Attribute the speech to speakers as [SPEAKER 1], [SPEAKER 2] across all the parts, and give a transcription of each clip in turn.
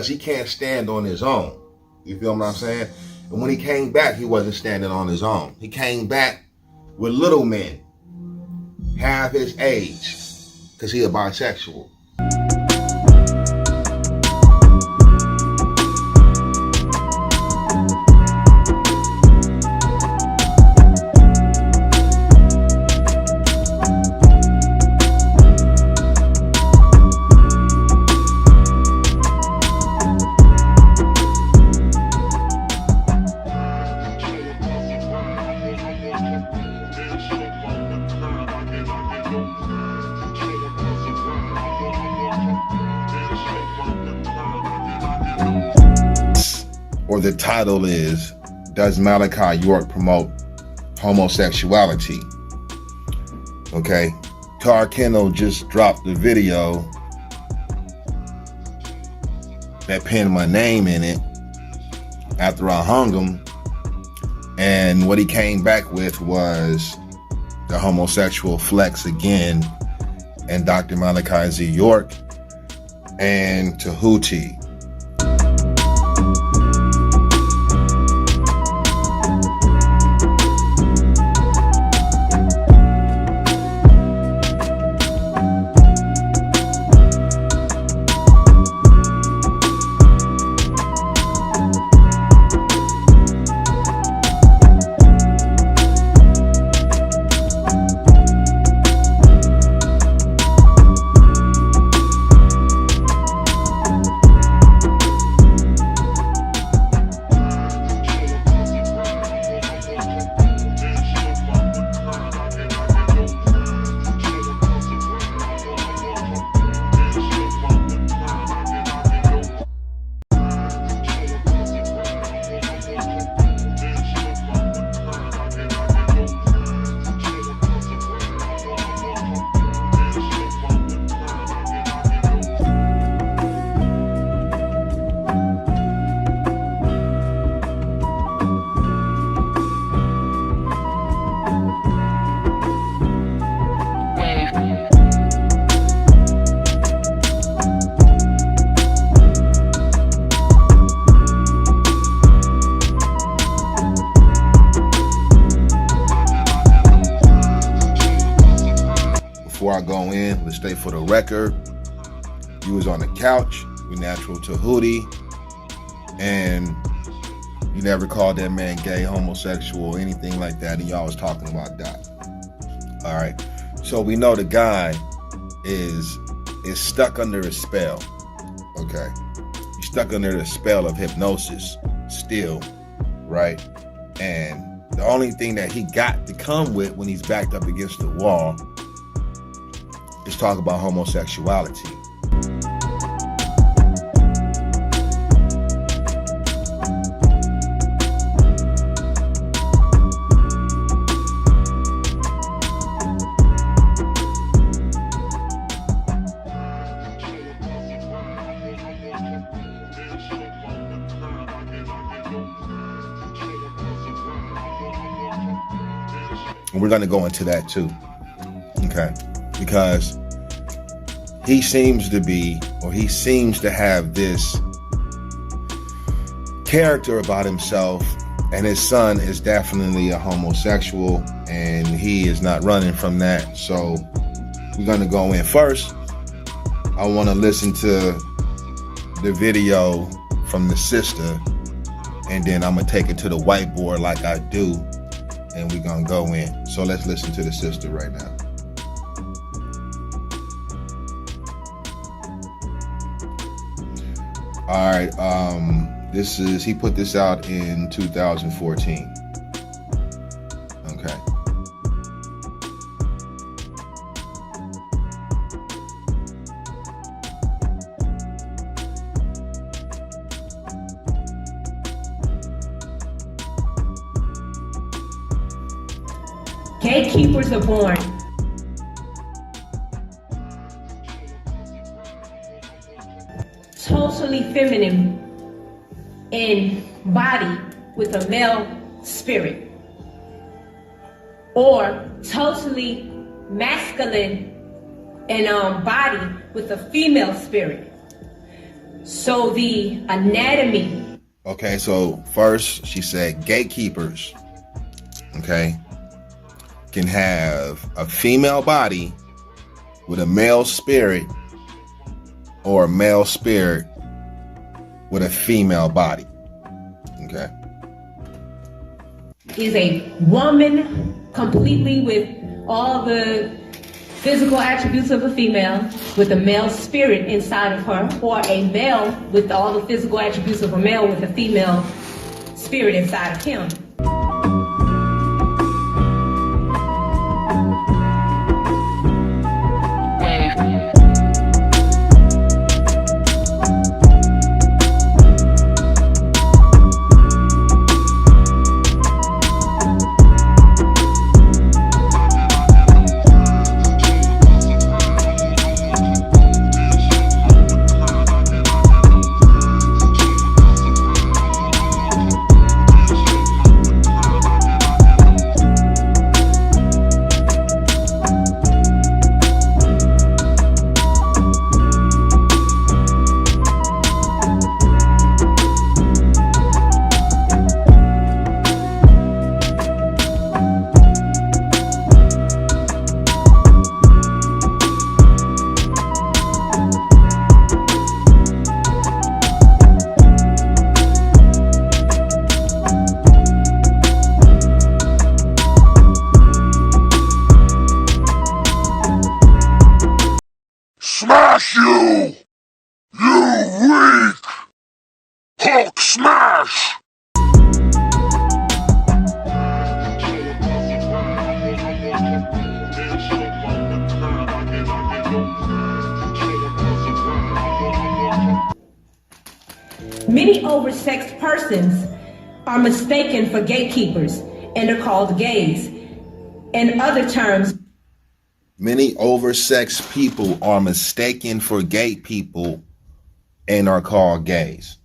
[SPEAKER 1] because he can't stand on his own. You feel what I'm saying? And when he came back, he wasn't standing on his own. He came back with little men, half his age, because he a bisexual. Or the title is, does Malachi York promote homosexuality? Okay, Tar Kendall just dropped the video that pinned my name in it after I hung him, and what he came back with was the homosexual flex again, and Dr. Malachi Z. York and Tahuti. Before I go in, let's stay for the record. You was on the couch with Natural Tahuti, and you never called that man gay, homosexual, anything like that, and y'all was talking about that. All right, so we know the guy is stuck under a spell. Okay, he's stuck under the spell of hypnosis still, right? And the only thing that he got to come with when he's backed up against the wall is talk about homosexuality. And we're going to go into that too. Okay. Because he seems to have this character about himself, and his son is definitely a homosexual, and he is not running from that. So we're going to go in first. I want to listen to the video from the sister, and then I'm going to take it to the whiteboard like I do, and we're going to go in. So let's listen to the sister right now. All right, he put this out in 2014. Okay.
[SPEAKER 2] Gatekeepers are born. Totally feminine in body with a male spirit, or totally masculine in body with a female spirit. So the anatomy.
[SPEAKER 1] Okay, so first she said gatekeepers, okay, can have a female body with a male spirit, or a male spirit with a female body. Okay.
[SPEAKER 2] Is a woman completely with all the physical attributes of a female with a male spirit inside of her, or a male with all the physical attributes of a male with a female spirit inside of him.
[SPEAKER 3] Smash you! You weak! Hulk smash!
[SPEAKER 2] Many oversexed persons are mistaken for gatekeepers and are called gays. In other terms,
[SPEAKER 1] Many oversexed people are mistaken for gay people and are called gays.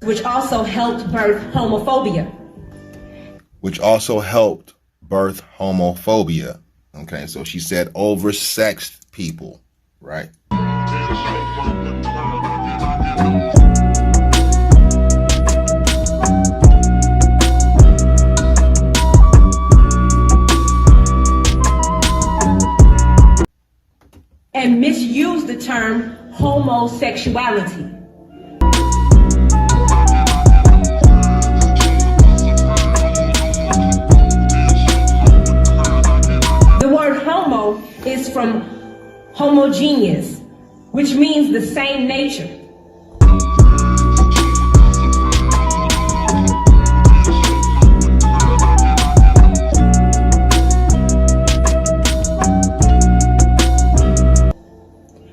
[SPEAKER 2] which also helped birth homophobia.
[SPEAKER 1] Which also helped birth homophobia. Okay, so she said oversexed people, right?
[SPEAKER 2] And misused the term homosexuality. The word homo is from homogeneous, which means the same nature.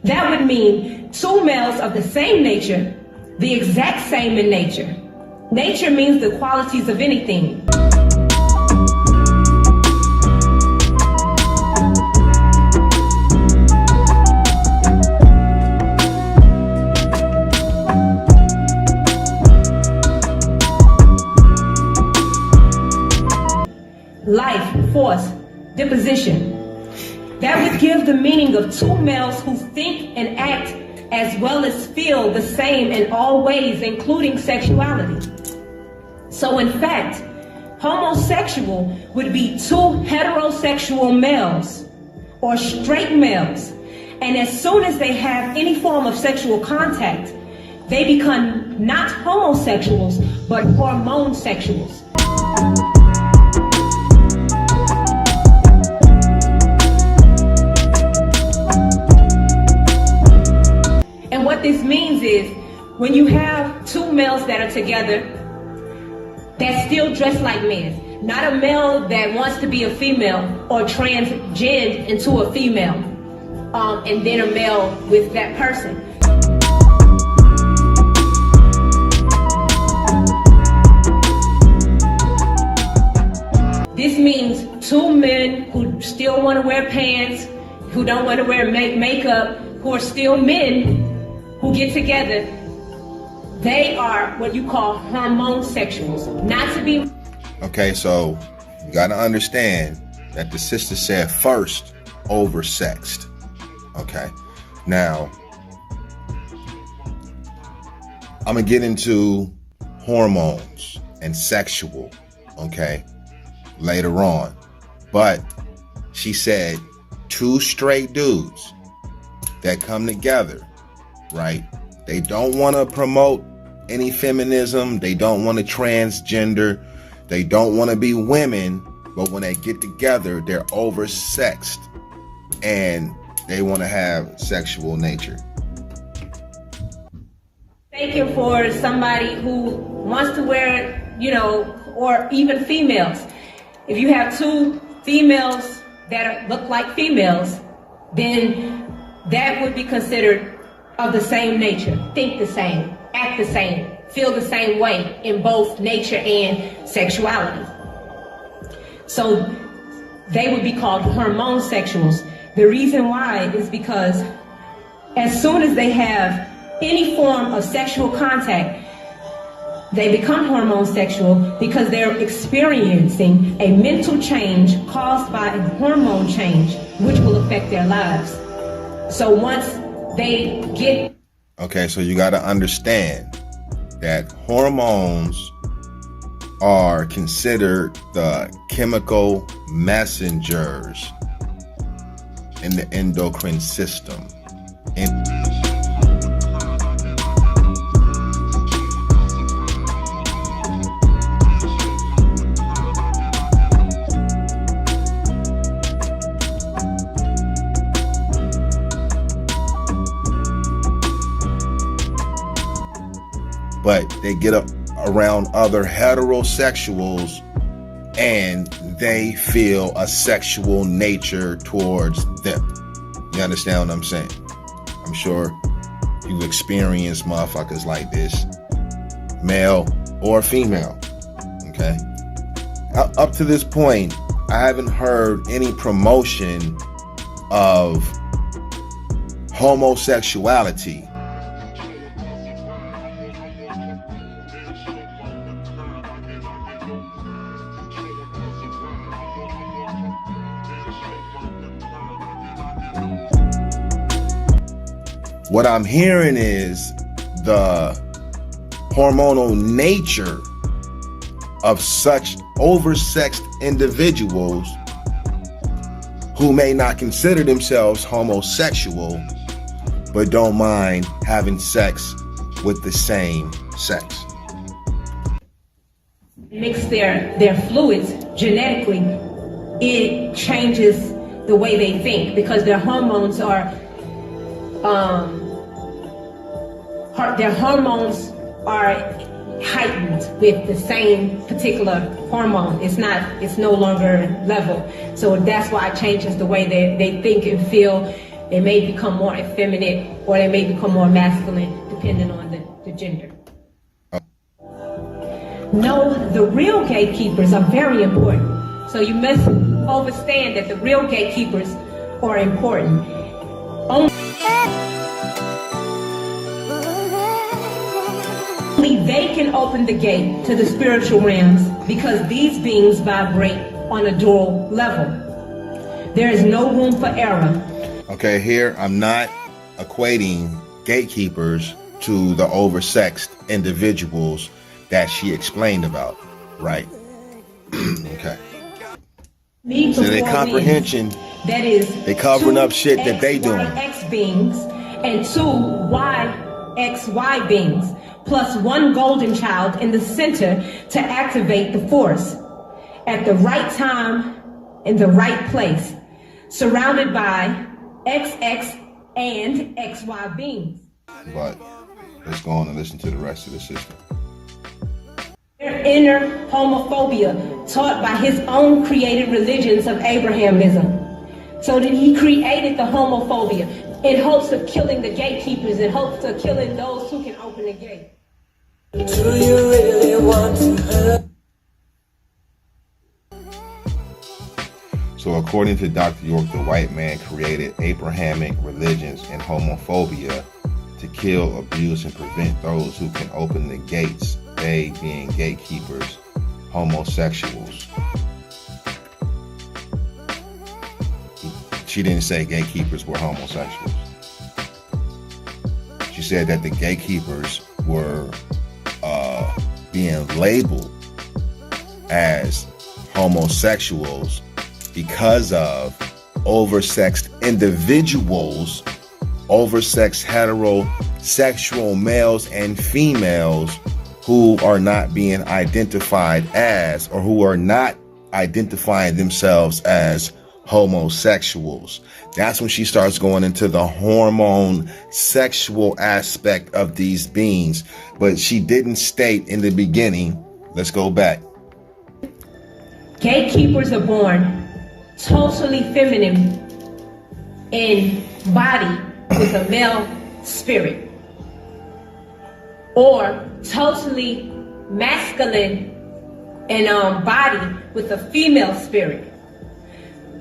[SPEAKER 2] That would mean two males of the same nature, the exact same in nature. Nature means the qualities of anything. Life, force, disposition. That would give the meaning of two males who think and act as well as feel the same in all ways, including sexuality. So in fact, homosexual would be two heterosexual males or straight males. And as soon as they have any form of sexual contact, they become not homosexuals, but hormone sexuals. And what this means is when you have two males that are together that still dress like men, not a male that wants to be a female or transgend into a female, and then a male with that person. This means two men who still want to wear pants, who don't want to wear makeup, who are still men, who get together. They are what you call hormone sexuals. Not to be.
[SPEAKER 1] Okay, so you got to understand that the sister said first oversexed. Okay, now I'm gonna get into hormones and sexual, okay, later on. But she said 2 straight dudes that come together, right? They don't want to promote any feminism. They don't want to transgender. They don't want to be women. But when they get together, they're oversexed and they want to have sexual nature.
[SPEAKER 2] Taken for somebody who wants to wear, or even females. If you have 2 females that look like females, then that would be considered of the same nature, think the same, act the same, feel the same way in both nature and sexuality. So they would be called hormosexuals. The reason why is because as soon as they have any form of sexual contact, they become hormosexual because they're experiencing a mental change caused by a hormone change, which will affect their lives. So once they get...
[SPEAKER 1] Okay, so you got to understand that hormones are considered the chemical messengers in the endocrine system. But they get up around other heterosexuals and they feel a sexual nature towards them. You understand what I'm saying? I'm sure you've experienced motherfuckers like this, male or female, okay? Up to this point, I haven't heard any promotion of homosexuality. What I'm hearing is the hormonal nature of such oversexed individuals who may not consider themselves homosexual, but don't mind having sex with the same sex.
[SPEAKER 2] Mix their fluids genetically, it changes the way they think because their hormones are heightened with the same particular hormone. It's no longer level. So that's why it changes the way they think and feel. They may become more effeminate or they may become more masculine depending on the gender. No, the real gatekeepers are very important. So you must understand that the real gatekeepers are important. Only they can open the gate to the spiritual realms because these beings vibrate on a dual level. There is no room for error.
[SPEAKER 1] Okay, here I'm not equating gatekeepers to the oversexed individuals that she explained about, right? Okay. So their comprehension,
[SPEAKER 2] that is,
[SPEAKER 1] they covering up shit that they doing.
[SPEAKER 2] X beings and 2 YXY beings, plus 1 golden child in the center to activate the force at the right time in the right place, surrounded by XX and XY beings.
[SPEAKER 1] But let's go on and listen to the rest of the system.
[SPEAKER 2] Their inner homophobia taught by his own created religions of Abrahamism. So that he created the homophobia in hopes of killing the gatekeepers, in hopes of killing those who can open the gate.
[SPEAKER 4] Do you really want to hurt?
[SPEAKER 1] So according to Dr. York, the white man created Abrahamic religions and homophobia to kill, abuse, and prevent those who can open the gates, they being gatekeepers, homosexuals. She didn't say gatekeepers were homosexuals. She said that the gatekeepers were being labeled as homosexuals because of oversexed individuals, oversexed heterosexual males and females who are not being identified as, or who are not identifying themselves as homosexuals. That's when she starts going into the hormone sexual aspect of these beings. But she didn't state in the beginning, let's go back.
[SPEAKER 2] Gatekeepers are born totally feminine in body with a male spirit, or totally masculine in body with a female spirit.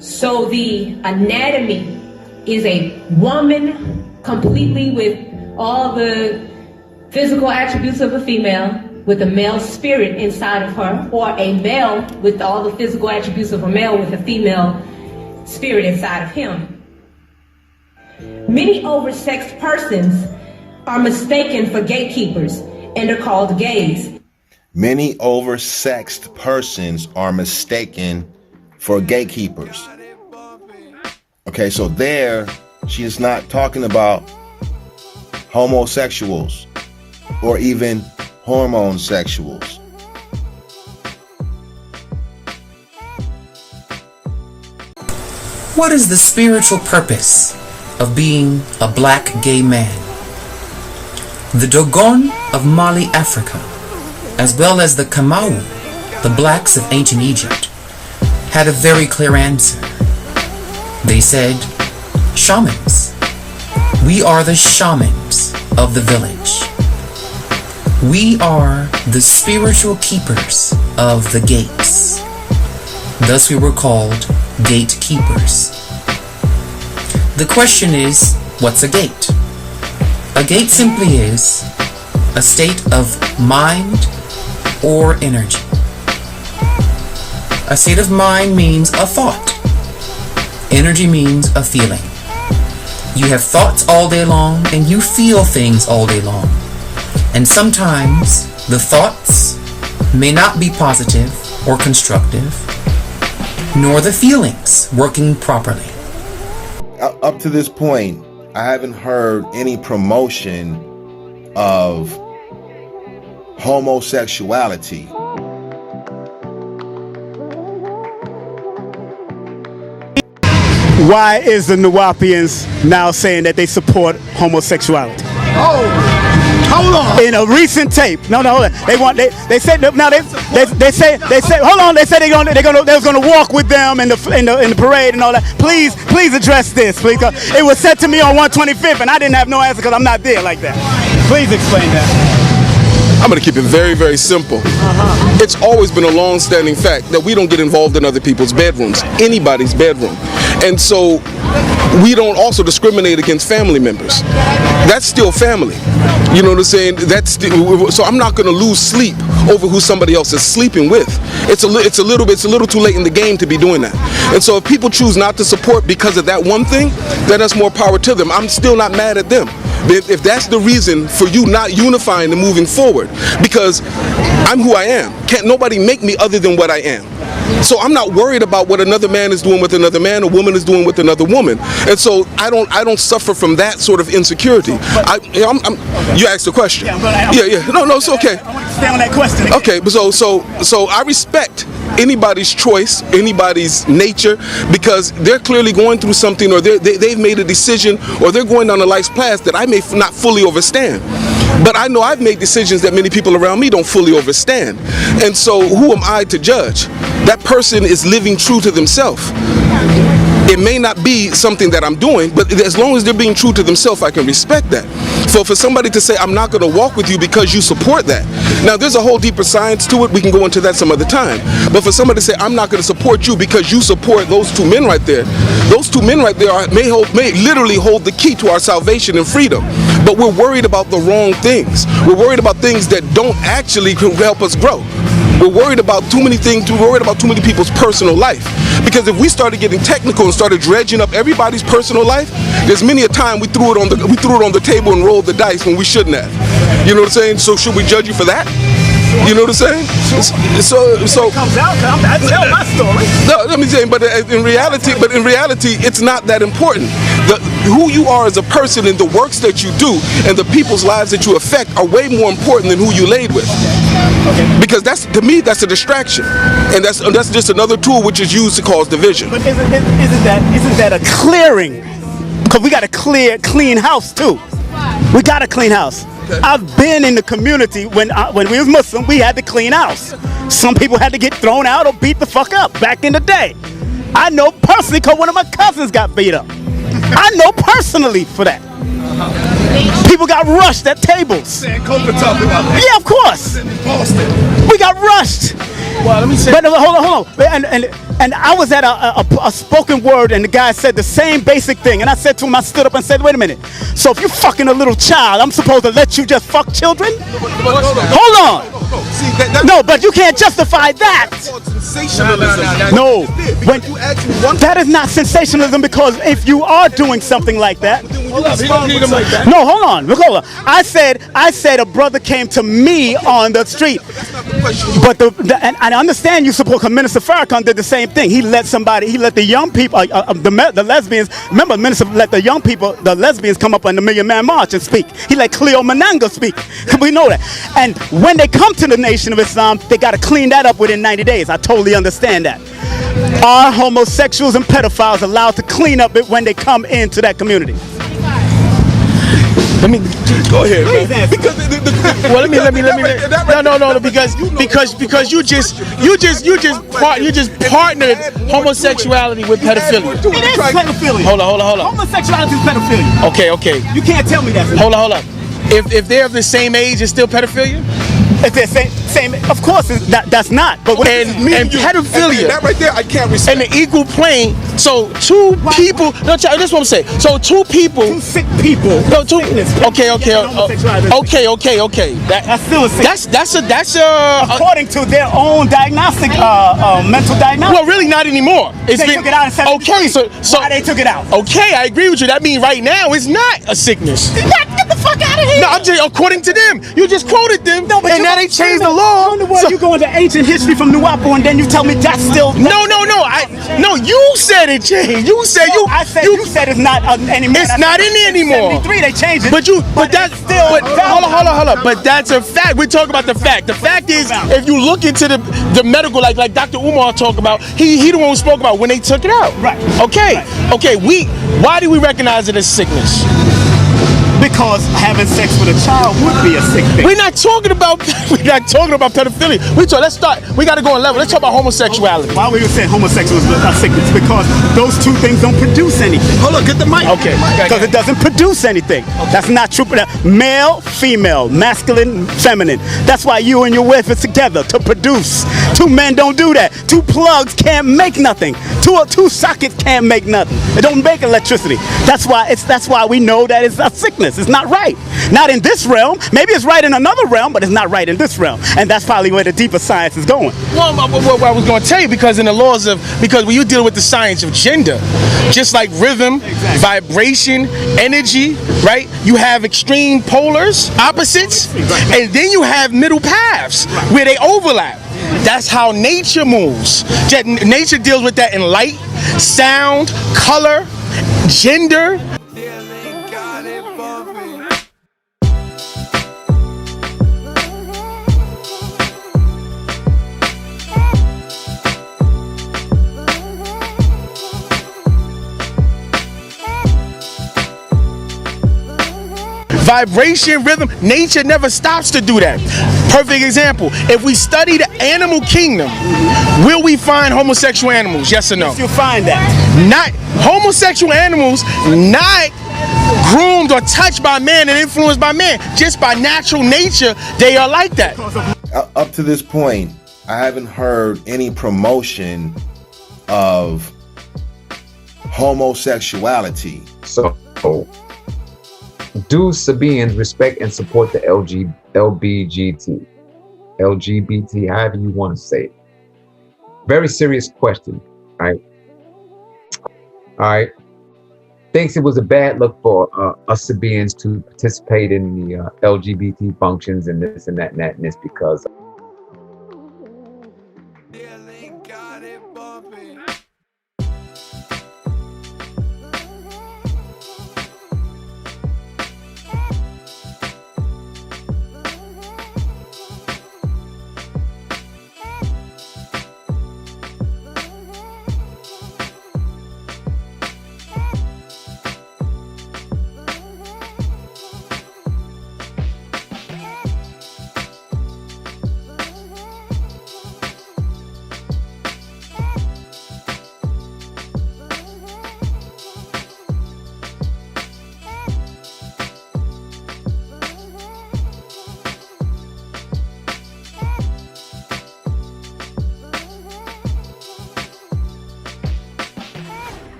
[SPEAKER 2] So the anatomy is a woman completely with all the physical attributes of a female with a male spirit inside of her, or a male with all the physical attributes of a male with a female spirit inside of him. Many oversexed persons are mistaken for gatekeepers and are called gays.
[SPEAKER 1] Many oversexed persons are mistaken for gatekeepers. Okay, so there, she is not talking about homosexuals or even hormone sexuals.
[SPEAKER 5] What is the spiritual purpose of being a black gay man? The Dogon of Mali, Africa, as well as the Kamau, the blacks of ancient Egypt, had a very clear answer. They said, shamans. We are the shamans of the village. We are the spiritual keepers of the gates. Thus we were called gatekeepers. The question is, what's a gate? A gate simply is a state of mind or energy. A state of mind means a thought. Energy means a feeling. You have thoughts all day long and you feel things all day long. And sometimes the thoughts may not be positive or constructive, nor the feelings working properly.
[SPEAKER 1] Up to this point, I haven't heard any promotion of homosexuality.
[SPEAKER 6] Why is the Nuwapians now saying that they support homosexuality?
[SPEAKER 7] Oh, hold on.
[SPEAKER 6] In a recent tape, hold on. They said now they say hold on. They said they was gonna walk with them in the parade and all that. Please address this, please. It was said to me on 125th, and I didn't have no answer because I'm not there like that. Please explain that.
[SPEAKER 7] I'm going to keep it very, very simple. It's always been a long-standing fact that we don't get involved in other people's bedrooms, anybody's bedroom. And so we don't also discriminate against family members. That's still family. You know what I'm saying? So I'm not going to lose sleep over who somebody else is sleeping with. It's a little too late in the game to be doing that. And so if people choose not to support because of that one thing, then that's more power to them. I'm still not mad at them. If that's the reason for you not unifying and moving forward, because I'm who I am. Can't nobody make me other than what I am. So I'm not worried about what another man is doing with another man, a woman is doing with another woman. And so I don't suffer from that sort of insecurity. You asked the question. Yeah. No, it's okay.
[SPEAKER 6] I want to stay on that question again.
[SPEAKER 7] Okay, so I respect anybody's choice, anybody's nature, because they're clearly going through something, or they've made a decision, or they're going down a life's path that I may not fully understand. But I know I've made decisions that many people around me don't fully understand. And so who am I to judge? That person is living true to themselves. It may not be something that I'm doing, but as long as they're being true to themselves, I can respect that. So for somebody to say, I'm not going to walk with you because you support that. Now, there's a whole deeper science to it. We can go into that some other time. But for somebody to say, I'm not going to support you because you support those two men right there, may literally hold the key to our salvation and freedom. But we're worried about the wrong things. We're worried about things that don't actually help us grow. We're worried about too many things. We're worried about too many people's personal life. Because if we started getting technical and started dredging up everybody's personal life, there's many a time we threw it on the table and rolled the dice when we shouldn't have. You know what I'm saying? So should we judge you for that? You know what I'm saying? So
[SPEAKER 6] it comes out, I tell my story.
[SPEAKER 7] No, let me say, but in reality, it's not that important. Who you are as a person and the works that you do and the people's lives that you affect are way more important than who you laid with. Okay. Because to me, that's a distraction, and that's just another tool which is used to cause division.
[SPEAKER 6] But isn't that a clearing? Because we got a clean house too. We got a clean house. Okay. I've been in the community when we was Muslim, we had to clean house. Some people had to get thrown out or beat the fuck up back in the day. I know personally because one of my cousins got beat up. I know personally for that. People got rushed at tables. Yeah, of course. We got rushed.
[SPEAKER 8] Well, let me say.
[SPEAKER 6] But hold on. And I was at a spoken word, and the guy said the same basic thing. And I said to him, I stood up and said, wait a minute. So if you're fucking a little child, I'm supposed to let you just fuck children? Hold on. No, but you can't justify that. No, that is not sensationalism, because if you are doing something like that, no, hold on. I said a brother came to me on the street, but and I understand you support. Minister Farrakhan did the same thing. He let the young people, the lesbians. Remember, Minister let the young people, the lesbians, come up on the Million Man March and speak. He let Cleo Mananga speak. We know that. And when they come to the Nation of Islam, they got to clean that up within 90 days. I totally understand that. Are homosexuals and pedophiles allowed to clean up it when they come into that community?
[SPEAKER 8] Let me
[SPEAKER 7] go ahead, man.
[SPEAKER 8] Because well, let me. No. Because you just partnered homosexuality with pedophilia.
[SPEAKER 6] It is pedophilia.
[SPEAKER 8] Hold on.
[SPEAKER 6] Homosexuality is pedophilia.
[SPEAKER 8] Okay.
[SPEAKER 6] You can't tell me that.
[SPEAKER 8] Hold on. If they're of the same age, it's still pedophilia?
[SPEAKER 6] If they're same, of course that's not. But what
[SPEAKER 8] and pedophilia,
[SPEAKER 7] that right there, I can't respect.
[SPEAKER 8] And the equal plane. So two people. No, this is what I'm saying. So two
[SPEAKER 6] sick people.
[SPEAKER 8] No, two. Okay.
[SPEAKER 6] That's still a sick.
[SPEAKER 8] That's a
[SPEAKER 6] according to their own diagnostic, mental diagnostic.
[SPEAKER 8] Well, really not anymore.
[SPEAKER 6] They took it out in 73.
[SPEAKER 8] Okay, so
[SPEAKER 6] why they took it out?
[SPEAKER 8] Okay, I agree with you. That means right now it's not a sickness.
[SPEAKER 6] Get the fuck out of here.
[SPEAKER 8] No, I'm just according to them. You just quoted them.
[SPEAKER 6] No, but
[SPEAKER 8] and now they changed the law.
[SPEAKER 6] You go into ancient history from Nuwapu, and then you tell me that's still.
[SPEAKER 8] No. You said it changed. You said
[SPEAKER 6] it's not anymore.
[SPEAKER 8] It's not in there anymore.
[SPEAKER 6] 73, they changed it.
[SPEAKER 8] But that's still. Hold on. But that's a fact. We're talking about the fact. The fact is, if you look into the medical, like Dr. Umar talked about, he the one who spoke about when they took it out.
[SPEAKER 6] Right.
[SPEAKER 8] Okay. Why do we recognize it as sickness?
[SPEAKER 6] Because having sex with a child would be a sick thing.
[SPEAKER 8] We're not talking about pedophilia. Let's start. We got to go on level. Let's talk about homosexuality.
[SPEAKER 6] Why were you saying homosexual is a sickness? Because those two things don't produce anything.
[SPEAKER 8] Hold on, get the mic.
[SPEAKER 6] Okay. Because it doesn't produce anything. Okay. That's not true. Male, female, masculine, feminine. That's why you and your wife are together to produce. Two men don't do that. Two plugs can't make nothing. Two sockets can't make nothing. It don't make electricity. That's why we know that it's a sickness. It's not right. Not in this realm. Maybe it's right in another realm, but it's not right in this realm. And that's probably where the deeper science is going.
[SPEAKER 8] Well, I was going to tell you, because in the laws because when you deal with the science of gender, just like rhythm, vibration, energy, right? You have extreme polars, opposites, and then you have middle paths where they overlap. That's how nature moves. Nature deals with that in light, sound, color, gender. Vibration, rhythm, nature never stops to do that. Perfect example. If we study the animal kingdom, will we find homosexual animals? Yes or no?
[SPEAKER 6] You'll find that.
[SPEAKER 8] Not homosexual animals, not groomed or touched by man and influenced by man. Just by natural nature, they are like that.
[SPEAKER 1] Up to this point, I haven't heard any promotion of homosexuality.
[SPEAKER 9] So, do Sabeans respect and support the LBGT? LGBT, however you want to say it. Very serious question, right? All right. Thinks it was a bad look for us Sabeans to participate in the LGBT functions and this and that and that and this because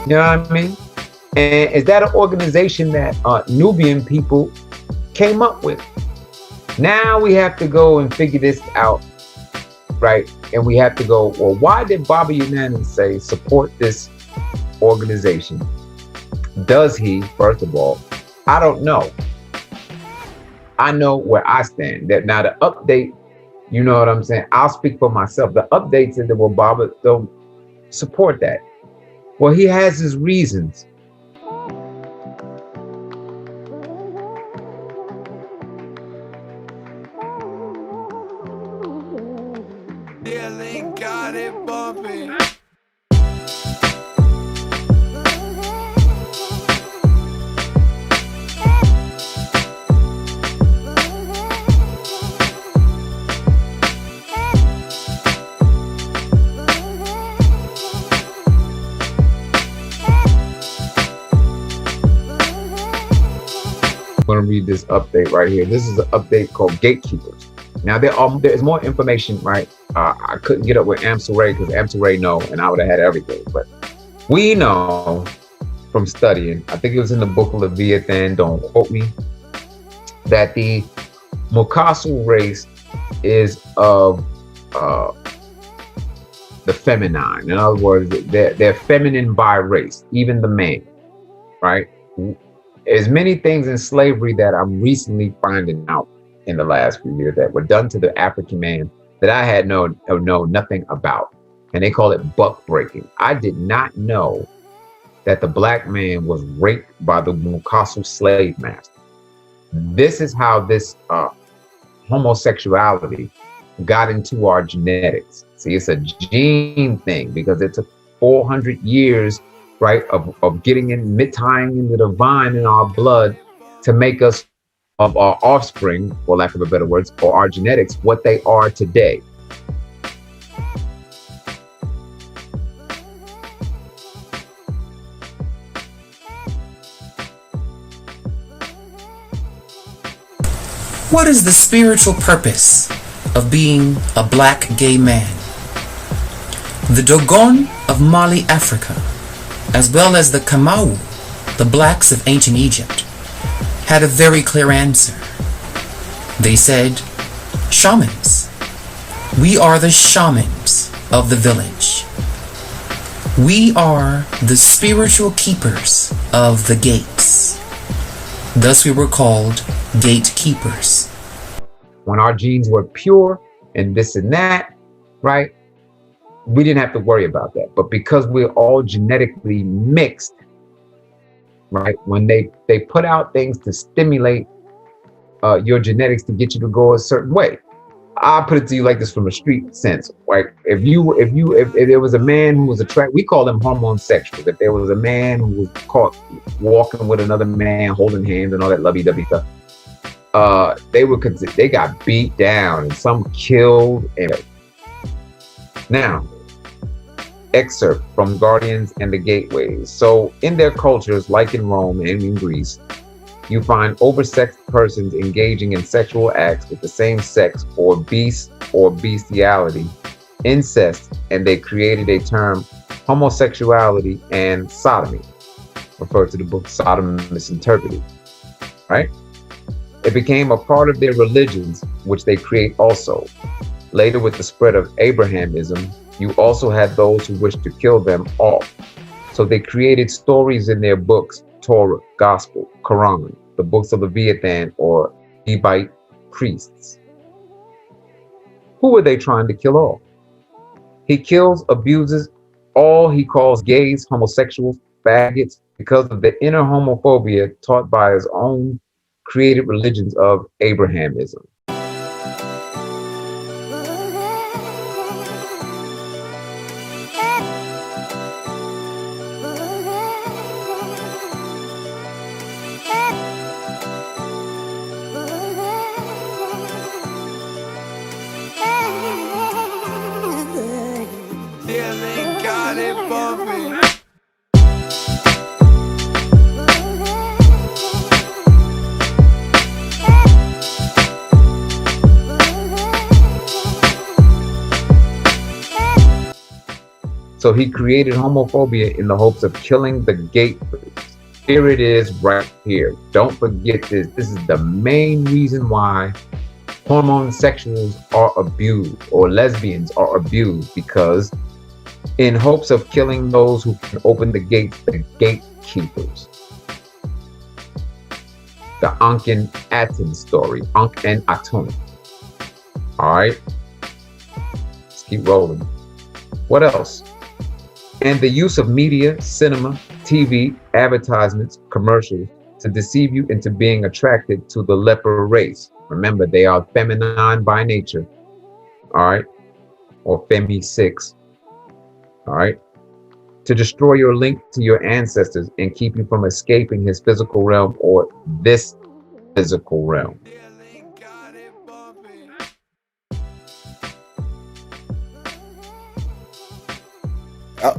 [SPEAKER 9] you know what I mean? And is that an organization that Nubian people came up with? Now we have to go and figure this out, right? And we have to go, well, why did Baba Yaga say support this organization? Does he, first of all? I don't know. I know where I stand. That now the update, you know what I'm saying? I'll speak for myself. The update said that, well, Baba don't support that. Well, he has his reasons.
[SPEAKER 4] Got it bumping.
[SPEAKER 9] I'm going to read this update right here. This is an update called Gatekeepers. Now, there's more information, right? I couldn't get up with Amsel Ray because Amsel Ray know, and I would have had everything. But we know from studying, I think it was in the book of Leviathan, don't quote me, that the Mukasu race is of the feminine. In other words, they're feminine by race, even the man, right? There's many things in slavery that I'm recently finding out in the last few years that were done to the African man that I had know nothing about. And they call it buck breaking. I did not know that the black man was raped by the Mukasu slave master. This is how this homosexuality got into our genetics. See, it's a gene thing because it took 400 years, right, of getting in, tying in the divine in our blood to make us, of our offspring, for lack of a better words, or our genetics, what they are today.
[SPEAKER 5] What is the spiritual purpose of being a black gay man? The Dogon of Mali, Africa, as well as the Kamau, the blacks of ancient Egypt, had a very clear answer. They said, shamans. We are the shamans of the village. We are the spiritual keepers of the gates. Thus we were called gatekeepers.
[SPEAKER 9] When our genes were pure and this and that, right? we didn't have to worry about that. But because we're all genetically mixed, right? When they put out things to stimulate your genetics to get you to go a certain way. I'll put it to you like this from a street sense. Like if there was a man who was attracted, we call them hormone sexuals. If there was a man who was caught walking with another man, holding hands and all that lovey-dovey stuff, they got beat down and some killed. And now, excerpt from Guardians and the Gateways. So in their cultures, like in Rome and in Greece, you find oversexed persons engaging in sexual acts with the same sex or beast or bestiality, incest, and they created a term, homosexuality and sodomy, referred to the book Sodom Misinterpreted, right? It became a part of their religions, which they create also. Later, with the spread of Abrahamism, you also had those who wished to kill them off. So they created stories in their books, Torah, Gospel, Quran, the books of Leviathan or Levite priests. Who were they trying to kill off? He kills, abuses all he calls gays, homosexuals, faggots, because of the inner homophobia taught by his own created religions of Abrahamism. So he created homophobia in the hopes of killing the gatekeepers. Here it is right here. Don't forget this. This is the main reason why homosexuals are abused or lesbians are abused, because in hopes of killing those who can open the gates, the gatekeepers. The Anken Aten story, Ankh and Atun. All right, let's keep rolling. What else? And the use of media, cinema, TV, advertisements, commercials to deceive you into being attracted to the leper race. Remember, they are feminine by nature, all right, or femi-6, all right, to destroy your link to your ancestors and keep you from escaping his physical realm or this physical realm.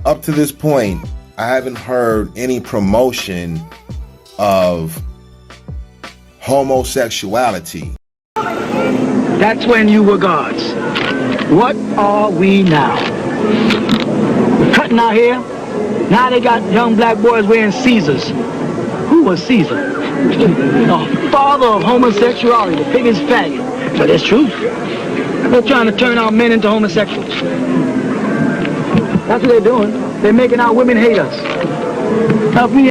[SPEAKER 1] Up to this point, I haven't heard any promotion of homosexuality.
[SPEAKER 10] That's when you were gods. What are we now? We're cutting our hair. Now they got young black boys wearing Caesars. Who was Caesar? The father of homosexuality, the biggest faggot. But it's true. They're trying to turn our men into homosexuals. That's what they're doing. They're making our women hate us. Now, if we